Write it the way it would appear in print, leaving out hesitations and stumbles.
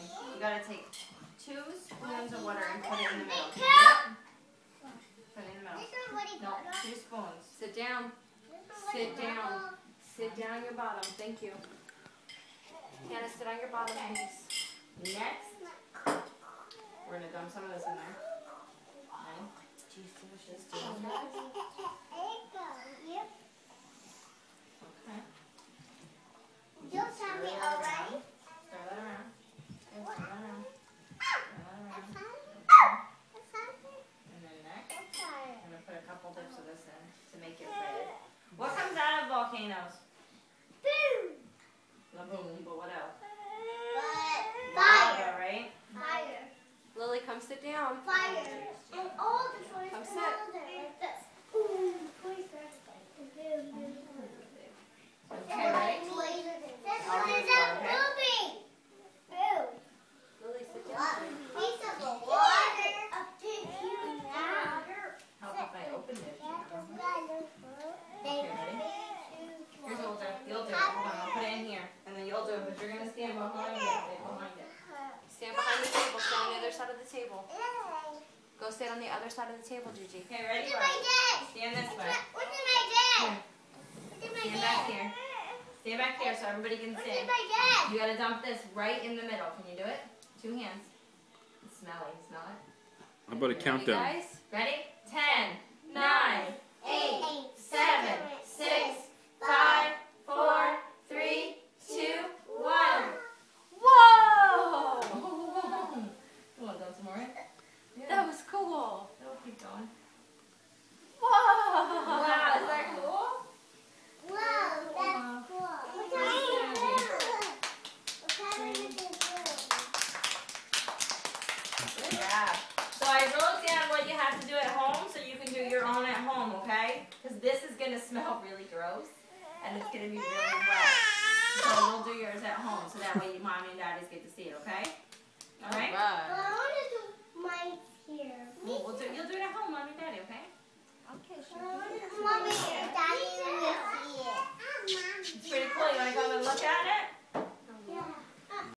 You gotta take 2 spoons of water and put it in the middle. Can you do it? Put it in the middle. No, 2 spoons. Sit down. Sit down. Sit down on your bottom. Thank you. Hannah, sit on your bottom, please. Next, we're gonna dump some of this in there. Okay. Just do it. Yep. Okay. You'll tell me already. Stir that around. Okay, stir that around. And then next, I'm going to put a couple dips of this in to make it red. What comes out of volcanoes? Boom. La boom, but what else? Fire. Lava, right? Fire. Lily, come sit down. Fire. And all the toys Come come sit. out there like this. Boom. Okay, ready? That's what is that moving. Boom. Lily, sit down. Piece of water. A big huge water. Help if I open it. Okay, ready? Here's what we'll do. You'll do it. Hold on, I'll put it in here. And then you'll do it, but you're going to stand behind it. Stand behind the table. Stand on the other side of the table. Go stand on the other side of the table, Gigi. Okay, ready? Stand this way. What's in my bag? Stand back here. Stand back here so everybody can What's see. in my bag? You gotta dump this right in the middle. Can you do it? 2 hands. It's smelly. Smell it. How about a countdown? Guys, ready? 10, 9, 8, 7, 6, 5, 4, 3, 2, 1. Whoa! You want to dump some more in? Yeah. That was cool. That'll keep going. Whoa! Wow, is that cool? Whoa, that's cool. What kind of Good job. So I wrote down what you have to do at home so you can do your own at home, okay? Because this is going to smell really gross and it's going to be really wet. So we'll do yours at home so that way mommy and daddies get to see it, okay? All right? Well,